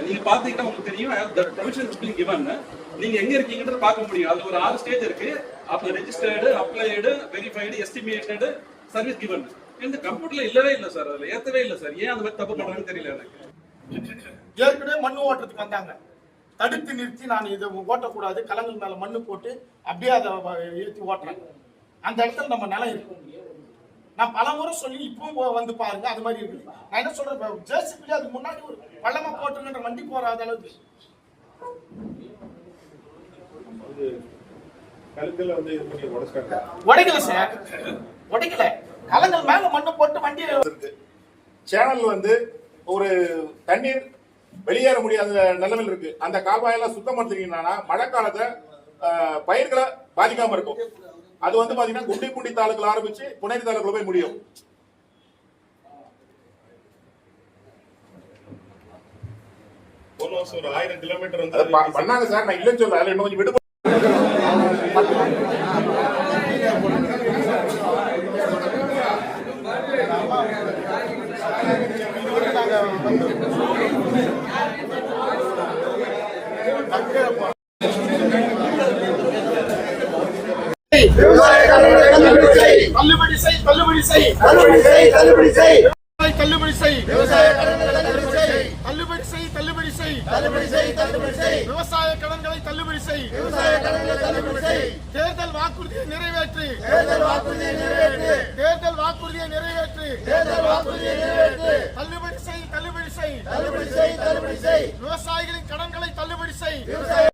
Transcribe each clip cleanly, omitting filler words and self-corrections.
நீங்க பாத்தீங்கன்னா உங்களுக்கு தெரியும் நீங்க எங்க இருக்கீங்கன்றத பார்க்க முடியும். அதுல ஒரு 6 ஸ்டேஜ் இருக்கு. அப்ப registered, applied, verified, estimated, service given. இந்த கம்ப்யூட்டர்ல இல்லவே இல்ல சார். அதுல ஏத்தவே இல்ல சார். ஏன் அந்த மாதிரி தப்பு பண்றாங்கன்னு தெரியல எனக்கு. ஏற்கனவே மண்ணு ஓட்டுறதுக்கு வந்தாங்க, தடுத்து நிறுத்தி நான் இதை ஓட்டக்கூடாது, கலங்கள் மேல மண்ணு போட்டு அப்படியே அதை ஏற்றி ஓட்டுறேன். அந்த இடத்துல நம்ம நிலம் இருக்கு. நான் பல முறை சொல்லி இப்பவும் வந்து பாருங்க, அது மாதிரி இருக்குது. நான் என்ன சொல்றேன், ஜேசிபி அதுக்கு முன்னாடி ஒரு பள்ளமா போட்டுருன்ற வண்டி போறாத அளவுக்கு உடைக்கல சார், உடைக்கல. கலங்கள் மேல மண்ணு போட்டு வண்டி சேனல் வந்து ஒரு தண்ணீர் வெளியேற முடியாத நிலைமையில் இருக்கு. அந்த கால்வாயெல்லாம் சுத்தம் படுத்திட்டீங்கன்னா மழை காலத்தை பயிர்களை பாதிக்காம இருக்கும். அது வந்து பாத்தீங்கன்னா குண்டிக்குண்டி தாலுக்குல ஆரம்பிச்சு புனேரி தாலுக்குல போய் முடியும். ஒரு 1000 கிலோமீட்டர் வந்து பண்ணாங்க சார். நான் இல்லைன்னு சொல்ல, இன்னும் கொஞ்சம் விடு. தள்ளுபடி செய், தள்ளுபடி செய், தள்ளுபடி செய், தள்ளுபடி செய், தள்ளுபடி செய், விவசாய கடன்களை தள்ளுபடி செய், தள்ளுபடி செய், தள்ளுபடி செய், தள்ளுபடி செய், தள்ளுபடி செய், விவசாய கடன்களை தள்ளுபடி செய், விவசாய கடன்களை தள்ளுபடி செய், தேர்தல் வாக்குறுதியை நிறைவேற்று, தேர்தல் வாக்குறுதியை நிறைவேற்று, தேர்தல் வாக்குறுதியை நிறைவேற்று, தேர்தல் வாக்குறுதியை நிறைவேற்று, தள்ளுபடி செய், தள்ளுபடி செய், தள்ளுபடி செய், தள்ளுபடி செய், விவசாயிகளின் கடன்களை தள்ளுபடி செய், விவசாய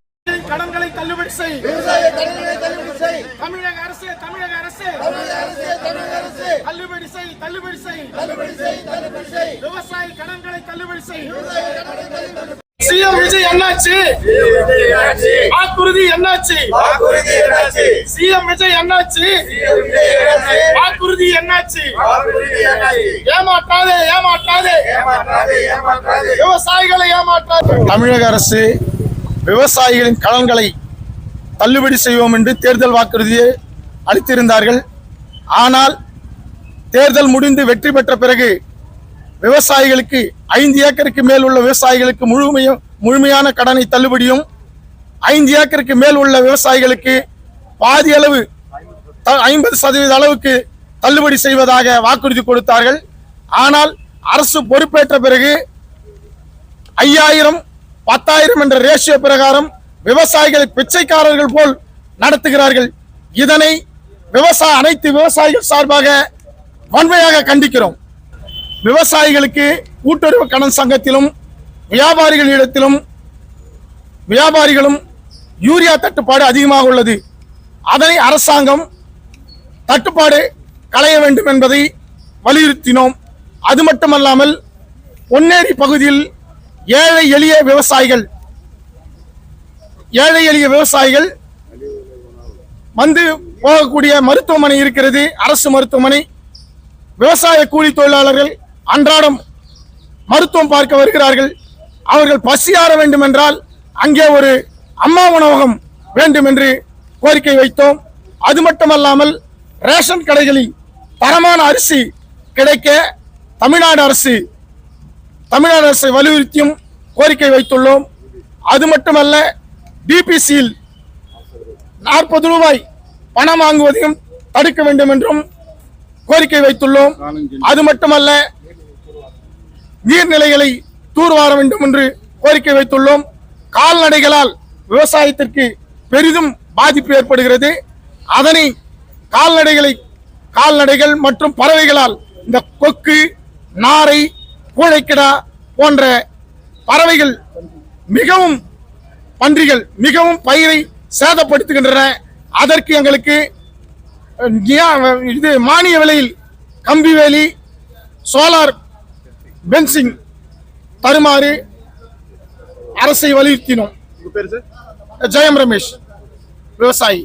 கடன்களை தள்ளுபடி செய், விவசாய கடன்களை தள்ளுபடி செய், தமிழக அரசு, தமிழக அரசு, தமிழக அரசு, தமிழக அரசு, தள்ளுபடி செய், தள்ளுபடி செய், தள்ளுபடி செய், தள்ளுபடி செய், விவசாய கடன்களை தள்ளுபடி செய், விவசாய கடன்களை தள்ளுபடி செய். சிஎம் விஜய் என்னாச்சு? வாக்குறுதி என்னாச்சு? வாக்குறுதி என்னாச்சு? சிஎம் விஜய் என்னாச்சு? வாக்குறுதி என்னாச்சு? ஏமாற்றாதே, ஏமாற்றாதே, ஏமாற்றாதே, ஏமாற்றாதே, விவசாயிகளை ஏமாற்றாதே. தமிழக அரசு விவசாயிகளின் கடன்களை தள்ளுபடி செய்வோம் என்று தேர்தல் வாக்குறுதியை அளித்திருந்தார்கள். ஆனால் தேர்தல் முடிந்து வெற்றி பெற்ற பிறகு விவசாயிகளுக்கு 5 ஏக்கருக்கு மேல் உள்ள விவசாயிகளுக்கு முழுமையான கடனை தள்ளுபடியும், 5 ஏக்கருக்கு மேல் உள்ள விவசாயிகளுக்கு பாதி அளவு 50% அளவுக்கு தள்ளுபடி செய்வதாக வாக்குறுதி கொடுத்தார்கள். ஆனால் அரசு பொறுப்பேற்ற பிறகு 5000, 10,000 என்ற ரேஷியோ பிரகாரம் விவசாயிகளை பிச்சைக்காரர்கள் போல் நடத்துகிறார்கள். இதனை அனைத்து விவசாயிகள் சார்பாக வன்மையாக கண்டிக்கிறோம். விவசாயிகளுக்கு கூட்டுறவு கடன் சங்கத்திலும் வியாபாரிகளும் யூரியா தட்டுப்பாடு அதிகமாக உள்ளது. அதனை அரசாங்கம் தட்டுப்பாடு களைய வேண்டும் என்பதை வலியுறுத்தினோம். அது மட்டுமல்லாமல் பொன்னேரி பகுதியில் ஏழை எளிய விவசாயிகள் வந்து போகக்கூடிய மருத்துவமனை இருக்கிறது, அரசு மருத்துவமனை. விவசாய கூலி தொழிலாளர்கள் அன்றாடம் மருத்துவம் பார்க்க வருகிறார்கள். அவர்கள் பசியாற வேண்டும் என்றால் அங்கே ஒரு அம்மா உணவகம் வேண்டும் என்று கோரிக்கை வைத்தோம். அது மட்டுமல்லாமல் ரேஷன் கடைகளில் தரமான அரிசி கிடைக்க தமிழ்நாடு அரசை வலியுறுத்தியும் கோரிக்கை வைத்துள்ளோம். அது மட்டுமல்ல, டிபிசியில் 40 ரூபாய் பணம் வாங்குவதையும் தடுக்க வேண்டும் என்றும் கோரிக்கை வைத்துள்ளோம். அது மட்டுமல்ல, நீர்நிலைகளை தூர்வார வேண்டும் என்று கோரிக்கை வைத்துள்ளோம். கால்நடைகளால் விவசாயத்திற்கு பெரிதும் பாதிப்பு ஏற்படுகிறது. அதனை கால்நடைகள் மற்றும் பறவைகளால், இந்த கொக்கு, நாரை, கூழைக்கிடா போன்ற பறவைகள் பன்றிகள் மிகவும் பயிரை சேதப்படுத்துகின்றன. அதற்கு எங்களுக்கு மானிய விலையில் கம்பி வேலி, சோலார் பென்சிங் தருமாறு அரசை வலியுறுத்தினோம். ஜெயம் ரமேஷ், விவசாயி.